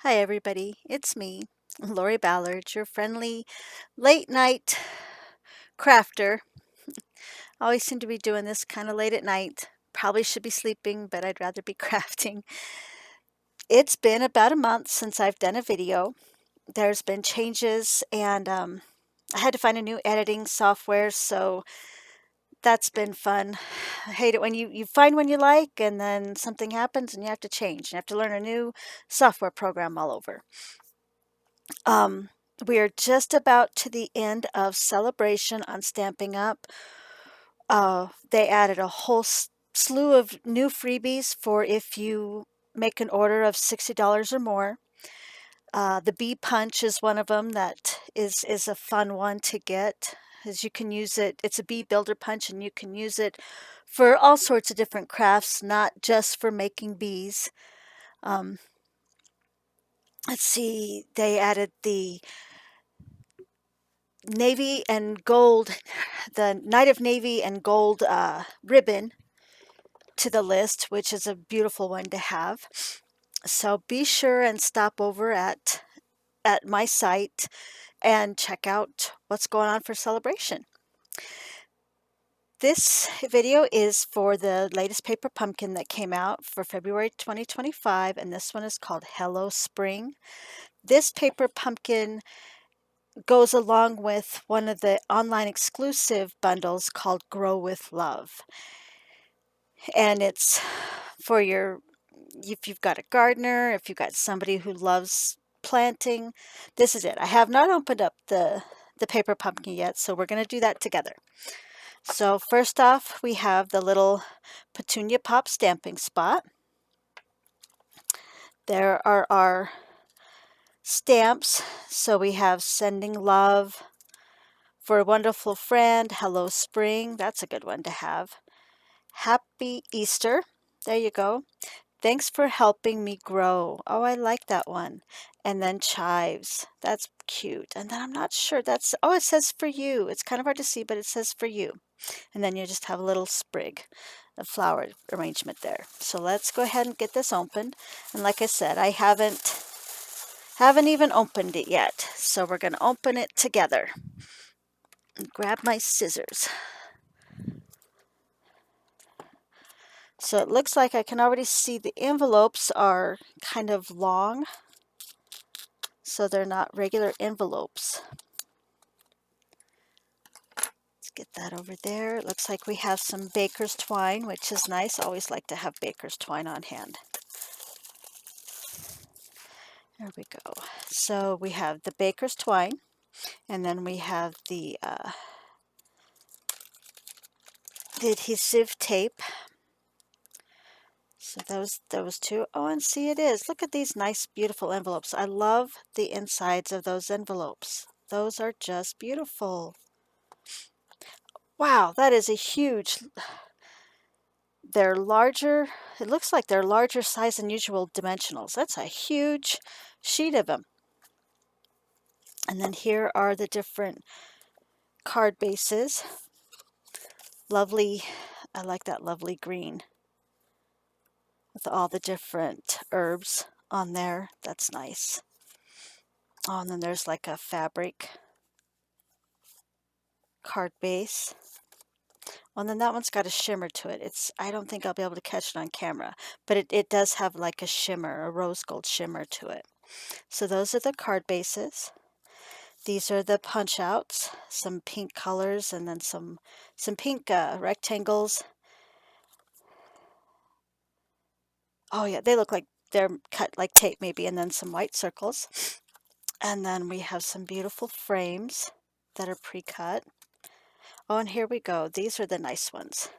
Hi everybody, it's me, Lorie Ballard, your friendly late night crafter. Always seem to be doing this kind of late at night. Probably should be sleeping, but I'd rather be crafting. It's been about a month since I've done a video. There's been changes and I had to find a new editing software, so that's been fun. I hate it when you find one you like and then something happens and you have to change. You have to learn a new software program all over. Um, we are just about to the end of Sale-a-Bration on Stampin' Up. They added a whole slew of new freebies for if you make an order of $60 or more. The bee punch is one of them that is a fun one to get, as you can use it. It's a bee builder punch, and you can use it for all sorts of different crafts, not just for making bees. Let's see, they added the navy and gold, the Night of Navy and Gold ribbon to the list, which is a beautiful one to have. So be sure and stop over at my site and check out what's going on for Sale-a-Bration. This video is for the latest paper pumpkin that came out for February 2025, and this one is called Hello Spring. This paper pumpkin goes along with one of the online exclusive bundles called Grow with Love. And it's for if you've got a gardener, if you've got somebody who loves planting, this is it. I have not opened up the paper pumpkin yet, so we're going to do that together. So first off, we have the little Petunia Pop stamping spot. There are our stamps. So we have Sending Love, For a Wonderful Friend, Hello Spring. That's a good one to have. Happy Easter. There you go. Thanks for helping me grow. Oh, I like that one. And then chives. That's cute. And then I'm not sure that's, oh, it says for you. It's kind of hard to see, but it says for you. And then you just have a little sprig of flower arrangement there. So let's go ahead and get this opened. And like I said, I haven't even opened it yet. So we're going to open it together. And grab my scissors. So it looks like I can already see the envelopes are kind of long, so they're not regular envelopes. Let's get that over there. It looks like we have some baker's twine, which is nice. I always like to have baker's twine on hand. There we go. So we have the baker's twine, and then we have the adhesive tape. So those two. Oh, and see, it is. Look at these nice, beautiful envelopes. I love the insides of those envelopes. Those are just beautiful. Wow, that is a huge. They're larger. It looks like they're larger size than usual dimensionals. That's a huge sheet of them. And then here are the different card bases. Lovely. I like that lovely green with all the different herbs on there. That's nice. Oh, and then there's like a fabric card base. Well, and then that one's got a shimmer to it. I don't think I'll be able to catch it on camera, but it does have like a shimmer, a rose gold shimmer to it. So those are the card bases. These are the punch outs, some pink colors, and then some pink rectangles. Oh yeah, they look like they're cut like tape maybe, and then some white circles. And then we have some beautiful frames that are pre-cut. Oh, and here we go. These are the nice ones.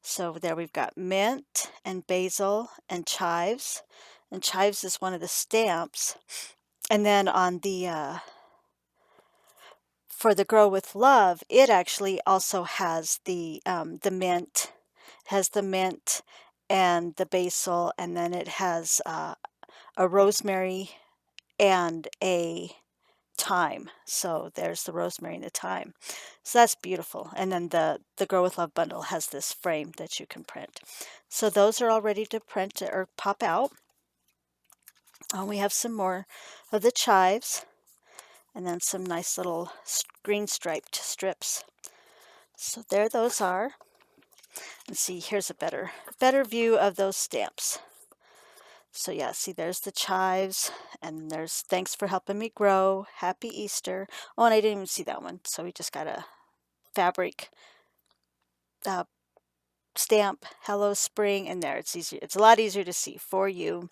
So there we've got mint and basil and chives. And chives is one of the stamps. And then on the for the Grow with Love, it actually also has the mint, has the mint and the basil, and then it has a rosemary and a thyme. So there's the rosemary and the thyme. So that's beautiful. And then the Grow with Love bundle has this frame that you can print. So those are all ready to print or pop out. We have some more of the chives, and then some nice little green striped strips. So there those are. And see, here's a better view of those stamps. So yeah, see, there's the chives, and there's thanks for helping me grow, happy Easter. Oh, and I didn't even see that one, so we just got a fabric uh, stamp, hello spring, and there it's easier. It's a lot easier to see. For you,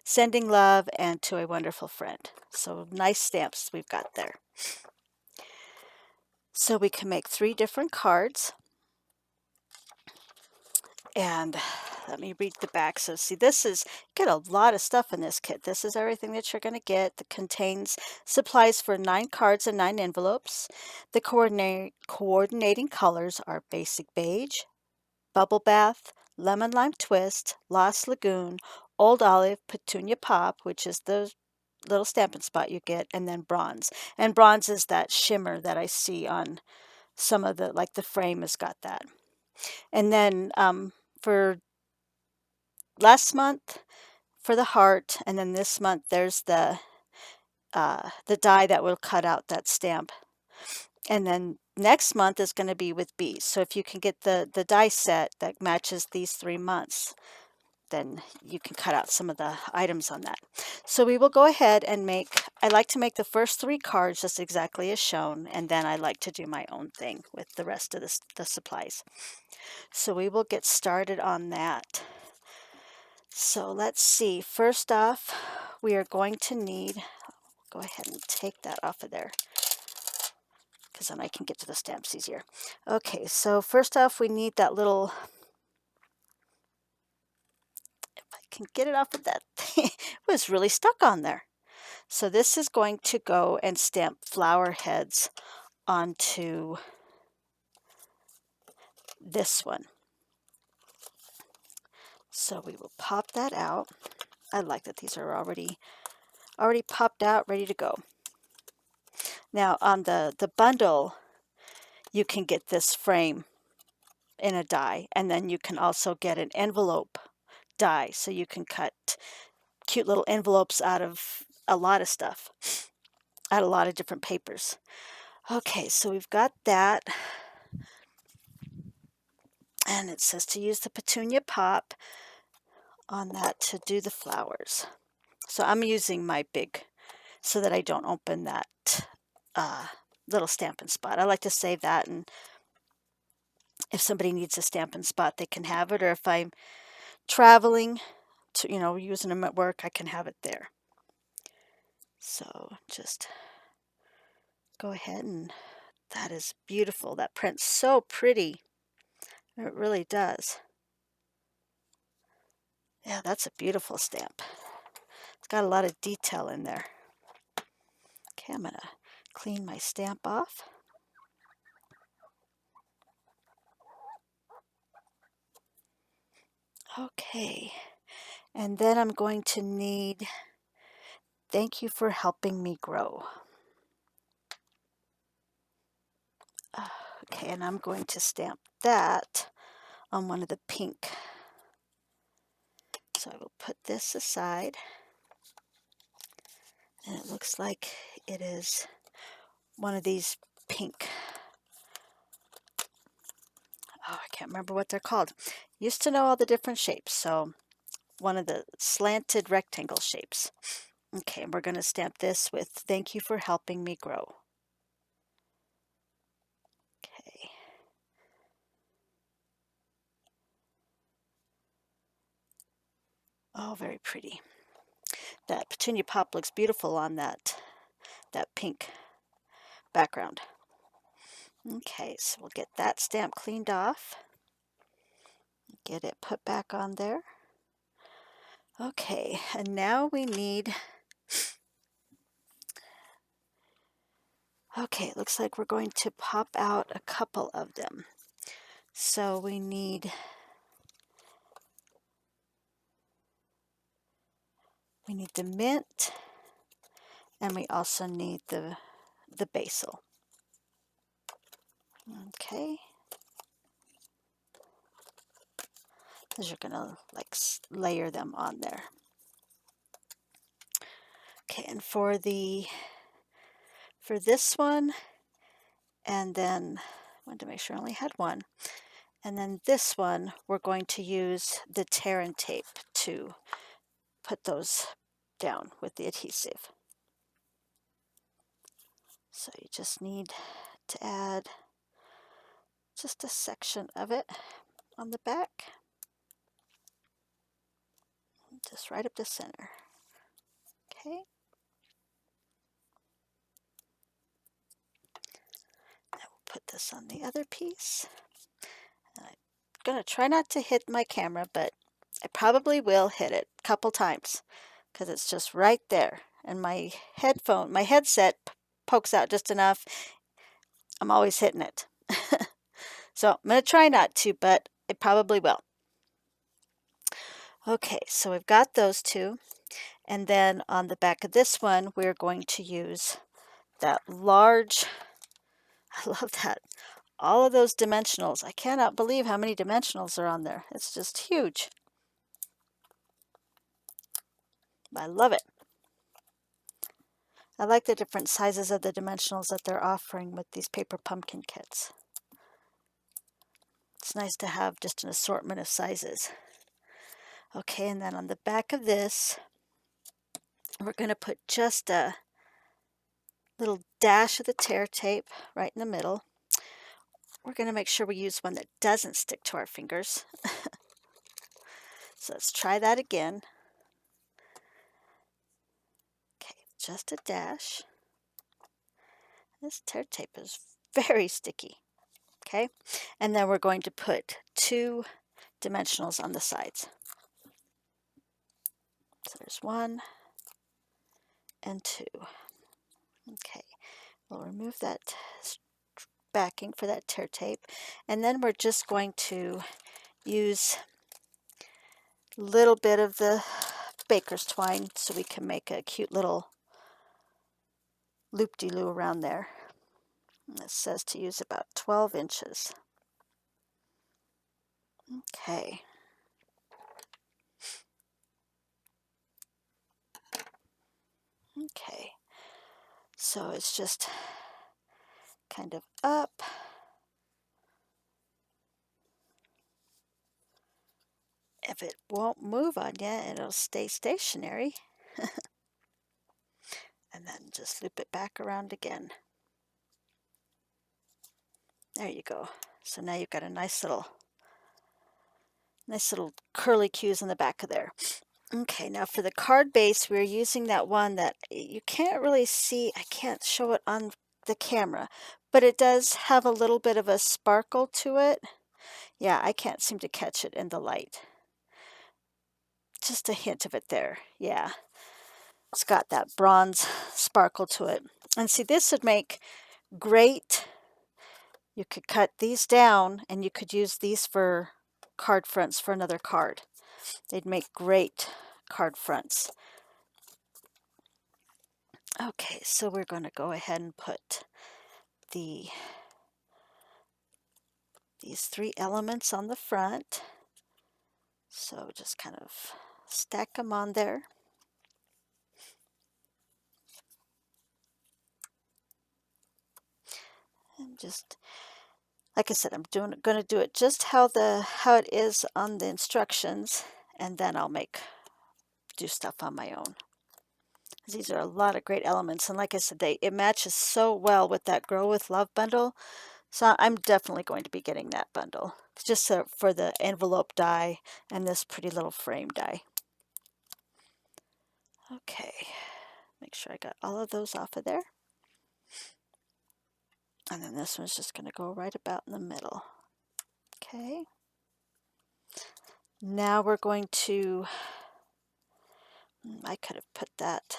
sending love, and to a wonderful friend. So nice stamps we've got there. So we can make 3 different cards. And let me read the back. So see, this is, get a lot of stuff in this kit. This is everything that you're going to get. That contains supplies for 9 cards and 9 envelopes. The coordinating colors are basic beige, bubble bath, lemon lime twist, lost lagoon, old olive, petunia pop, which is the little Stampin' Spot you get, and then bronze. And bronze is that shimmer that I see on some of the, like the frame has got that. And then for last month for the heart, and then this month there's the die that will cut out that stamp. And then next month is going to be with bees. So if you can get the die set that matches these 3 months, then you can cut out some of the items on that. So we will go ahead and I like to make the first 3 cards just exactly as shown, and then I like to do my own thing with the rest of the supplies. So we will get started on that. So let's see. First off, we are going to need, go ahead and take that off of there, because then I can get to the stamps easier. Okay, so first off, we need that little, if I can get it off of that thing, it was really stuck on there. So this is going to go and stamp flower heads onto this one. So we will pop that out. I like that these are already popped out, ready to go. Now on the bundle, you can get this frame in a die, and then you can also get an envelope die, so you can cut cute little envelopes out of a lot of stuff, out of a lot of different papers. Okay, so we've got that, and it says to use the petunia pop on that to do the flowers. So I'm using my big so that I don't open that little Stampin' Spot. I like to save that, and if somebody needs a Stampin' Spot, they can have it, or if I'm traveling to, using them at work, I can have it there. So just go ahead, and that is beautiful. That print's so pretty. It really does. Yeah, that's a beautiful stamp. It's got a lot of detail in there. Okay, I'm going to clean my stamp off. Okay, and then I'm going to need thank you for helping me grow. Okay, and I'm going to stamp that on one of the pink. So I will put this aside. And it looks like it is one of these pink. Oh, I can't remember what they're called. Used to know all the different shapes, so one of the slanted rectangle shapes. Okay, and we're going to stamp this with thank you for helping me grow. Okay. Oh, very pretty. That petunia pop looks beautiful on that pink background. Okay, so we'll get that stamp cleaned off. Get it put back on there. Okay, and now we need, okay, it looks like we're going to pop out a couple of them. So we need the mint, and we also need the basil. Okay. Because you're going to like layer them on there. Okay, and for this one, and then I wanted to make sure I only had one. And then this one, we're going to use the tear and tape to put those down with the adhesive. So you just need to add just a section of it on the back, just right up the center. Okay. Now we'll put this on the other piece. And I'm going to try not to hit my camera, but I probably will hit it a couple times because it's just right there. And my headset pokes out just enough. I'm always hitting it. So I'm going to try not to, but it probably will. Okay, so we've got those two. And then on the back of this one, we're going to use that large, I love that, all of those dimensionals. I cannot believe how many dimensionals are on there. It's just huge. I love it. I like the different sizes of the dimensionals that they're offering with these paper pumpkin kits. It's nice to have just an assortment of sizes. Okay, and then on the back of this, we're going to put just a little dash of the tear tape right in the middle. We're going to make sure we use one that doesn't stick to our fingers. So let's try that again. Okay, just a dash. This tear tape is very sticky. Okay, and then we're going to put 2 dimensionals on the sides. So there's 1 and 2. Okay, we'll remove that backing for that tear tape, and then we're just going to use a little bit of the baker's twine so we can make a cute little loop-de-loo around there. And it says to use about 12 inches. Okay. Okay. So it's just kind of up. If it won't move on you, it'll stay stationary. And then just loop it back around again. There you go. So now you've got a nice little curly cues in the back of there. Okay, now for the card base, we're using that one that you can't really see. I can't show it on the camera, but it does have a little bit of a sparkle to it. Yeah, I can't seem to catch it in the light. Just a hint of it there. Yeah, it's got that bronze sparkle to it. And see, this would make great. You could cut these down and you could use these for card fronts for another card. They'd make great card fronts. Okay, so we're going to go ahead and put these 3 elements on the front. So just kind of stack them on there. And just, like I said, I'm going to do it just how it is on the instructions, and then I'll do stuff on my own. These are a lot of great elements, and like I said, it matches so well with that Grow with Love bundle. So I'm definitely going to be getting that bundle, just for the envelope die and this pretty little frame die. Okay, make sure I got all of those off of there. And then this one's just going to go right about in the middle. Okay. Now we're going to, I could have put that,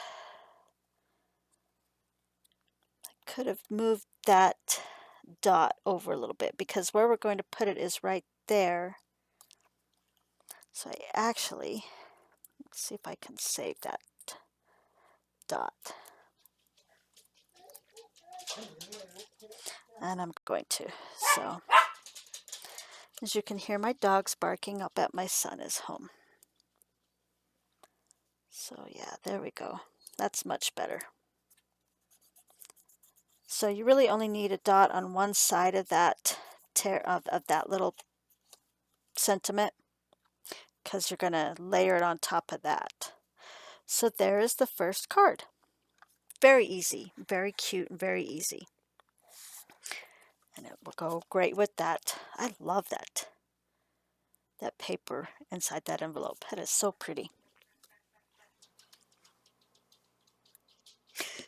I could have moved that dot over a little bit because where we're going to put it is right there. So I actually, let's see if I can save that dot. And I'm going to. So, as you can hear my dogs barking, I'll bet my son is home. So yeah, there we go. That's much better. So you really only need a dot on one side of that of that little sentiment, because you're going to layer it on top of that. So there is the first card. Very easy, very cute, and very easy. And it will go great with that. I love that paper inside that envelope. That is so pretty.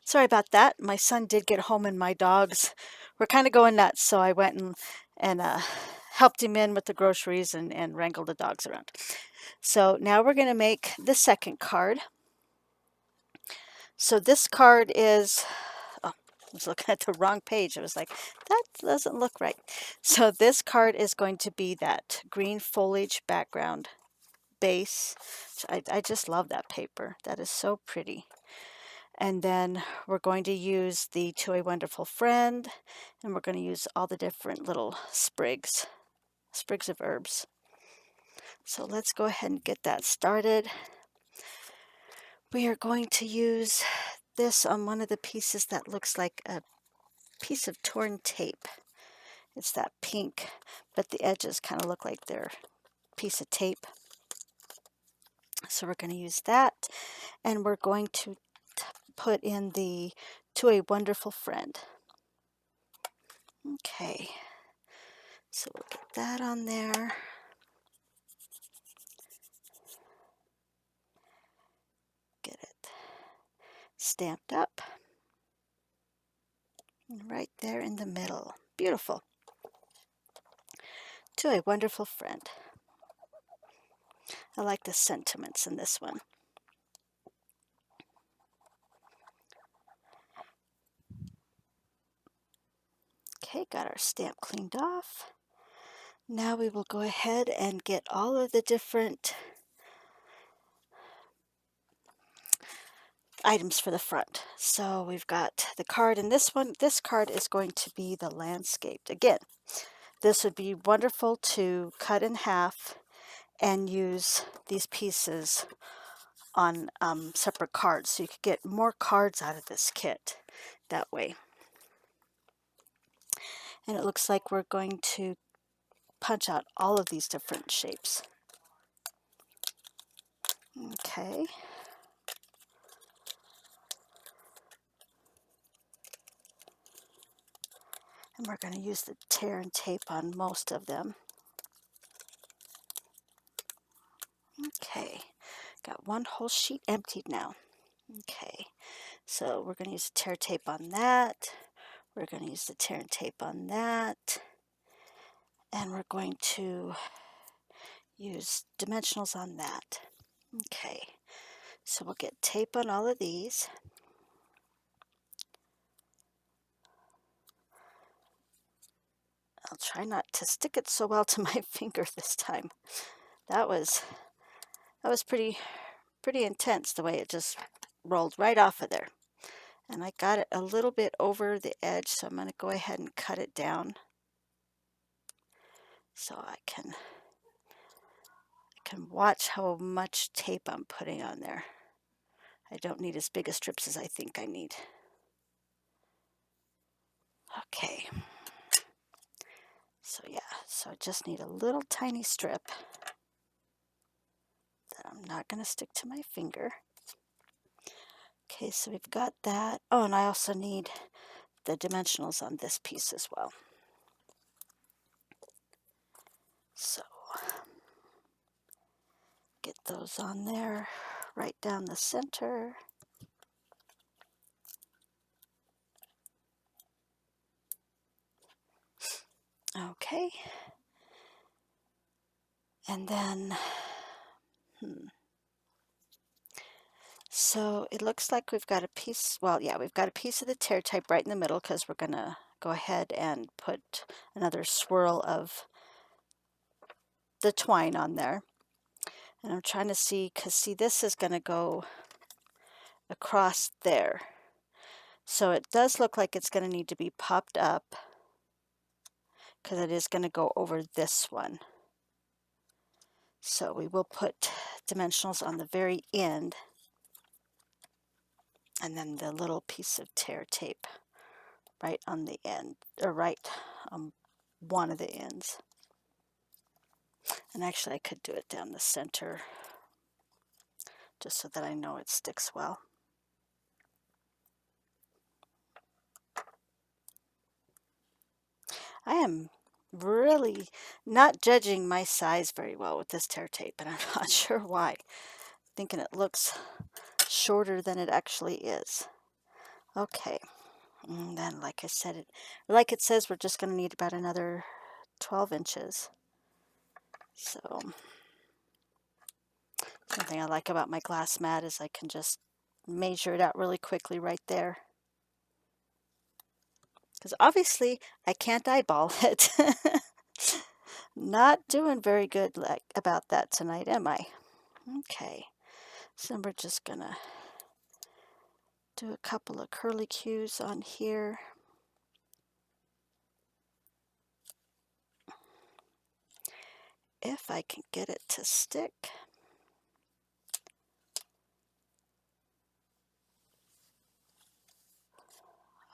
Sorry about that. My son did get home and my dogs were kind of going nuts, so I went and helped him in with the groceries and wrangled the dogs around. So now we're going to make the second card. So this card is, oh, I was looking at the wrong page. I was like, that doesn't look right. So this card is going to be that green foliage background base. I just love that paper. That is so pretty. And then we're going to use the To a Wonderful Friend, and we're going to use all the different little sprigs of herbs. So let's go ahead and get that started. We are going to use this on one of the pieces that looks like a piece of torn tape. It's that pink, but the edges kind of look like they're a piece of tape. So we're going to use that, and we're going to put in the To a Wonderful Friend. Okay, so we'll get that on there. Get it stamped up. And right there in the middle. Beautiful. To a Wonderful Friend. I like the sentiments in this one. Okay, got our stamp cleaned off. Now we will go ahead and get all of the different items for the front. So we've got the card, and this card is going to be the landscaped. Again, this would be wonderful to cut in half and use these pieces on separate cards, so you could get more cards out of this kit that way. And it looks like we're going to punch out all of these different shapes. Okay. And we're going to use the tear and tape on most of them. Okay, got one whole sheet emptied now. Okay, so we're going to use the tear tape on that. We're going to use the tear and tape on that. And we're going to use dimensionals on that. Okay, so we'll get tape on all of these. I'll try not to stick it so well to my finger this time. That was pretty intense, the way it just rolled right off of there. And I got it a little bit over the edge, so I'm going to go ahead and cut it down so I can watch how much tape I'm putting on there. I don't need as big a strips as I think I need. Okay. So yeah, so I just need a little tiny strip that I'm not going to stick to my finger. Okay, so we've got that. Oh, and I also need the dimensionals on this piece as well. So get those on there, right down the center. Okay. And then, so it looks like we've got a piece, well, yeah, we've got a piece of the tear tape right in the middle, because we're going to go ahead and put another swirl of the twine on there. And I'm trying to see, because see, this is going to go across there. So it does look like it's going to need to be popped up, because it is going to go over this one. So we will put dimensionals on the very end. And then the little piece of tear tape right on the end, or right on one of the ends. And actually I could do it down the center just so that I know it sticks well. I am really not judging my size very well with this tear tape, and I'm not sure why. Thinking it looks shorter than it actually is. Okay, and then like I said, like it says, we're just going to need about another 12 inches. So, something I like about my glass mat is I can just measure it out really quickly right there. Because obviously I can't eyeball it. Not doing very good about that tonight, am I? Okay, so we're just gonna do a couple of curly cues on here. If I can get it to stick.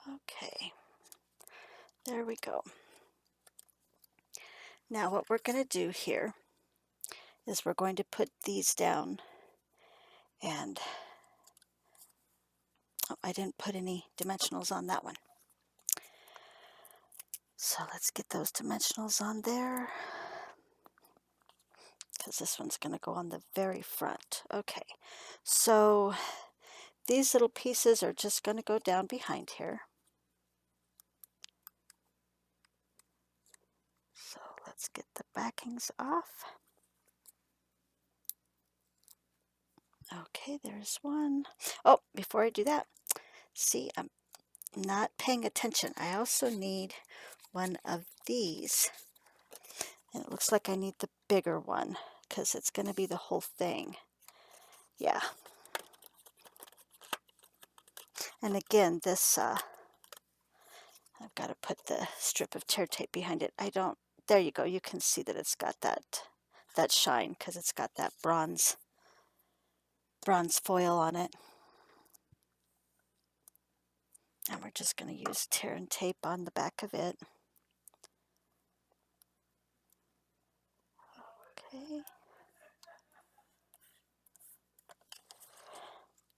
Okay, there we go. Now what we're going to do here is we're going to put these down, and oh, I didn't put any dimensionals on that one. So let's get those dimensionals on there, because this one's going to go on the very front. Okay, so these little pieces are just going to go down behind here. So let's get the backings off. Okay, there's one. Oh, before I do that, see, I'm not paying attention. I also need one of these. And it looks like I need the bigger one because it's going to be the whole thing. Yeah. And again, this, I've got to put the strip of tear tape behind it. There you go. You can see that it's got that shine because it's got that bronze foil on it. And we're just going to use tear and tape on the back of it. Okay.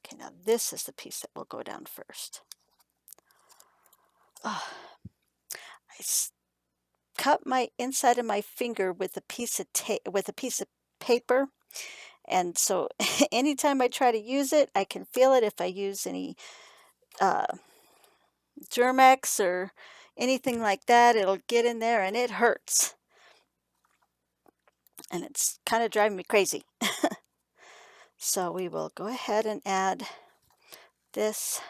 Okay, now this is the piece that will go down first. Oh, I cut my inside of my finger with a piece of paper, and so anytime I try to use it, I can feel it. If I use any uh, Germex or anything like that, it'll get in there and it hurts, and it's kind of driving me crazy. So we will go ahead and add this.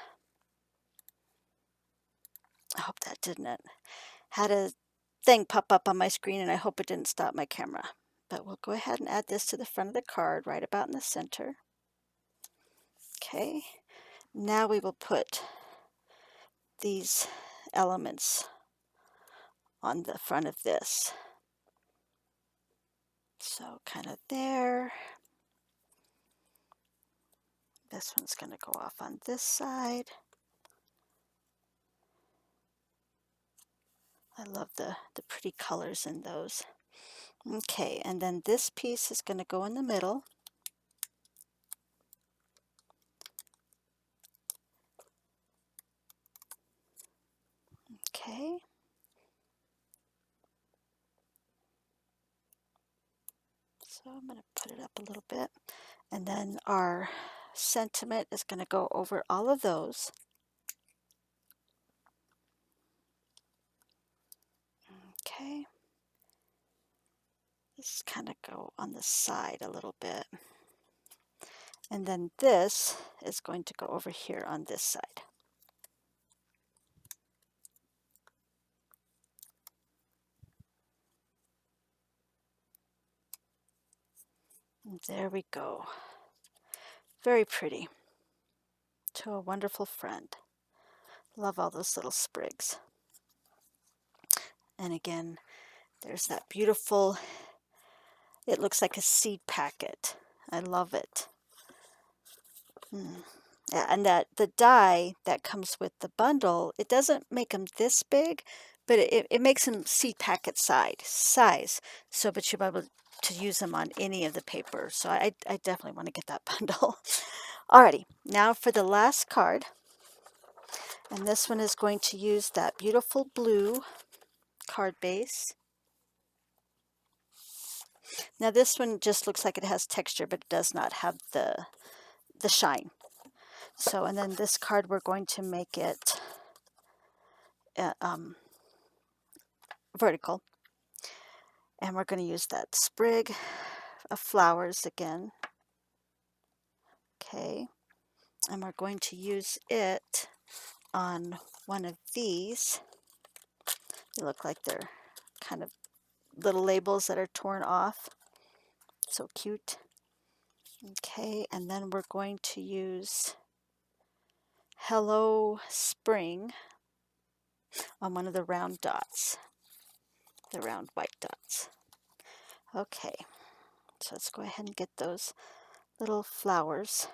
I hope that didn't. Had a thing pop up on my screen, and I hope it didn't stop my camera. But we'll go ahead and add this to the front of the card, right about in the center. Okay, now we will put these elements on the front of this. So kind of there. This one's going to go off on this side. I love the pretty colors in those. Okay, and then this piece is going to go in the middle. Okay. So I'm going to put it up a little bit. And then our sentiment is going to go over all of those. Okay. Just kind of go on the side a little bit. And then this is going to go over here on this side. And there we go. Very pretty. To a wonderful friend. Love all those little sprigs. And again, there's that beautiful, it looks like a seed packet. I love it. And that the die that comes with the bundle, it doesn't make them this big, but it makes them seed packet size. So, but you'll be able to use them on any of the paper. So I definitely want to get that bundle. Alrighty, now for the last card. And this one is going to use that beautiful blue card base. Now this one just looks like it has texture, but it does not have the shine. So, and then this card, we're going to make it vertical. And we're going to use that sprig of flowers again. Okay. And we're going to use it on one of these. They look like they're kind of little labels that are torn off. So cute. Okay, and then we're going to use Hello Spring on one of the round dots, the round white dots. Okay, so let's go ahead and get those little flowers.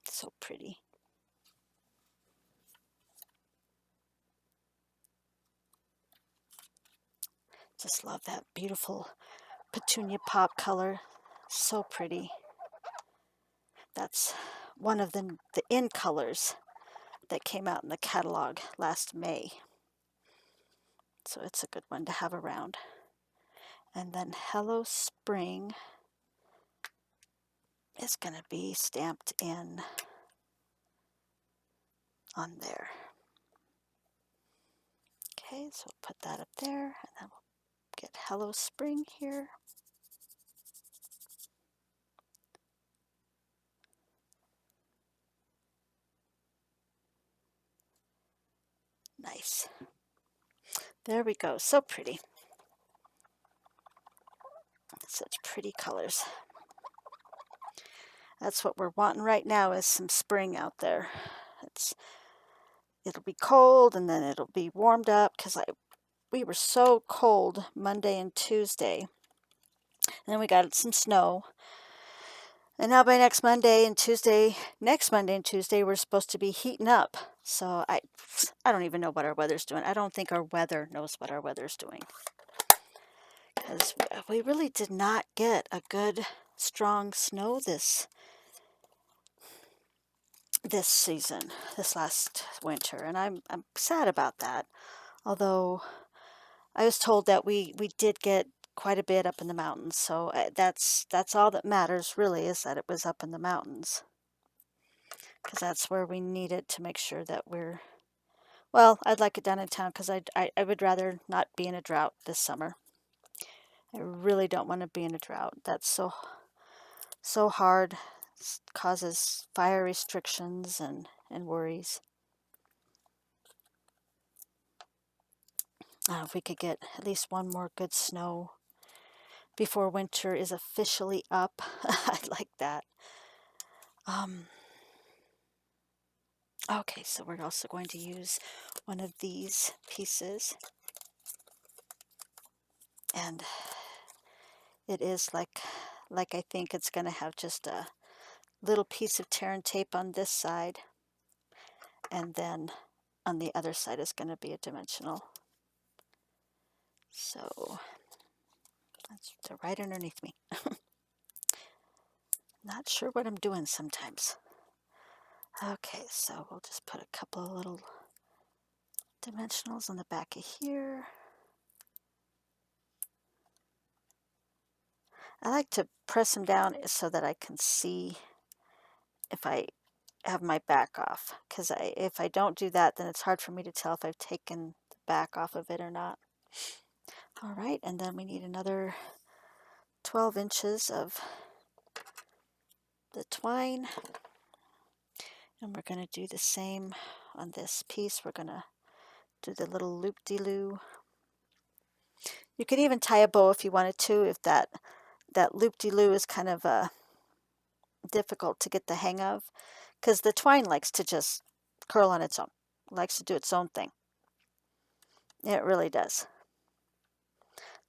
So pretty. Just love that beautiful petunia pop color. So pretty. That's one of the in colors that came out in the catalog last May. So it's a good one to have around. And then Hello Spring is going to be stamped in on there. Okay, so we'll put that up there, and then we'll get Hello Spring here. Nice. There we go. So pretty. Such pretty colors. That's what we're wanting right now, is some spring out there. It'll be cold, and then it'll be warmed up, because we were so cold Monday and Tuesday. And then we got some snow. And now by next Monday and Tuesday, we're supposed to be heating up. So I don't even know what our weather's doing. I don't think our weather knows what our weather's doing. Because we really did not get a good, strong snow this season, this last winter. And I'm sad about that. Although I was told that we did get quite a bit up in the mountains. So that's all that matters, really, is that it was up in the mountains. Because that's where we need it to make sure that we're... Well, I'd like it down in town, because I would rather not be in a drought this summer. I really don't want to be in a drought. That's so hard. It causes fire restrictions and worries. If we could get at least one more good snow before winter is officially up, I'd like that. Okay, so we're also going to use one of these pieces. And it is like I think it's going to have just a little piece of tear and tape on this side. And then on the other side is going to be a dimensional. So they're right underneath me. Not sure what I'm doing sometimes. Okay, so we'll just put a couple of little dimensionals on the back of here. I like to press them down so that I can see if I have my back off, because if I don't do that, then it's hard for me to tell if I've taken the back off of it or not. All right, and then we need another 12 inches of the twine, and we're going to do the same on this piece. We're going to do the little loop-de-loo. You could even tie a bow if you wanted to, if that loop-de-loo is kind of difficult to get the hang of, because the twine likes to just curl on its own. It likes to do its own thing. It really does.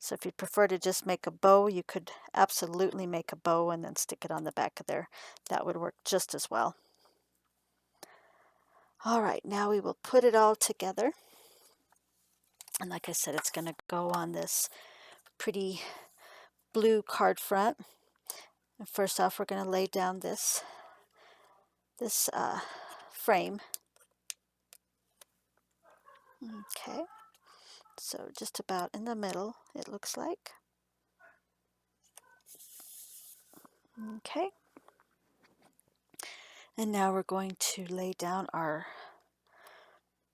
So if you prefer to just make a bow, you could absolutely make a bow and then stick it on the back of there. That would work just as well. All right, now we will put it all together. And like I said, it's going to go on this pretty blue card front. And first off, we're going to lay down this frame. Okay, so just about in the middle, it looks like. Okay, and now we're going to lay down our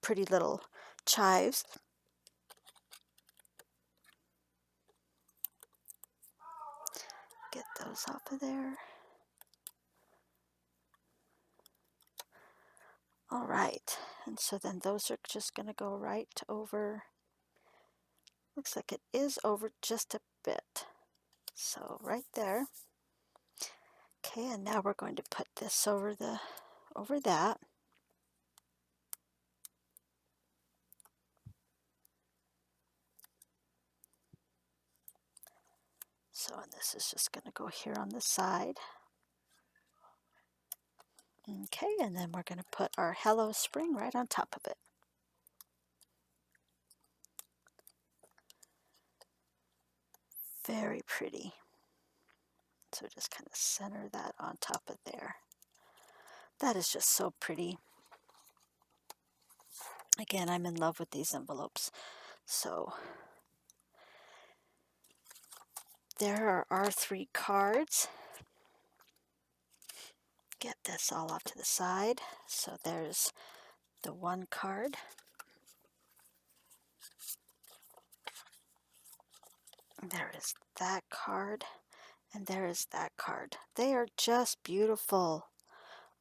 pretty little chives. Get those off of there. All right, and so then those are just going to go right over. Looks like it is over just a bit. So right there. Okay, and now we're going to put this over that. So, and this is just going to go here on the side. Okay, and then we're going to put our Hello Spring right on top of it. Very pretty. So just kind of center that on top of there. That is just so pretty. Again, I'm in love with these envelopes. So there are our 3 cards. Get this all off to the side. So there's the 1 card. There is that card. And there is that card. They are just beautiful.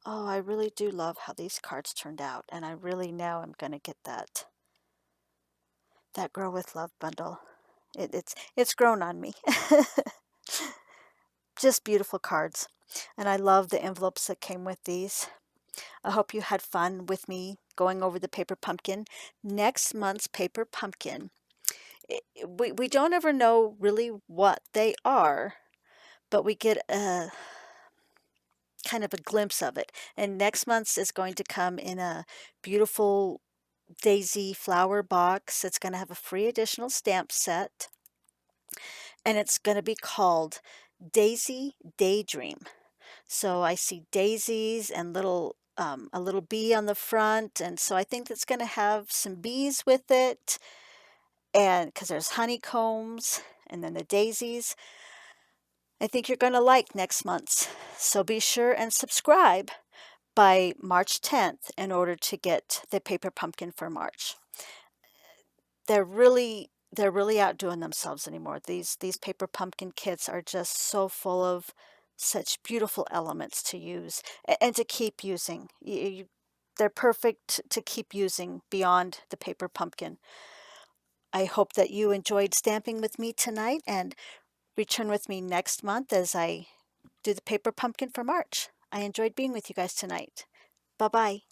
Oh, I really do love how these cards turned out. And I really now am going to get that Grow with Love bundle. It's grown on me. Just beautiful cards. And I love the envelopes that came with these. I hope you had fun with me going over the paper pumpkin. Next month's paper pumpkin, we don't ever know really what they are, but we get a kind of a glimpse of it. And next month's is going to come in a beautiful daisy flower box. It's going to have a free additional stamp set. And it's going to be called Daisy Daydream. So I see daisies and a little bee on the front. And so I think it's going to have some bees with it. And because there's honeycombs and then the daisies. I think you're going to like next month's. So be sure and subscribe by March 10th in order to get the paper pumpkin for March. They're really outdoing themselves anymore. These paper pumpkin kits are just so full of such beautiful elements to use and to keep using. They're perfect to keep using beyond the paper pumpkin. I hope that you enjoyed stamping with me tonight and return with me next month as I do the paper pumpkin for March. I enjoyed being with you guys tonight. Bye-bye.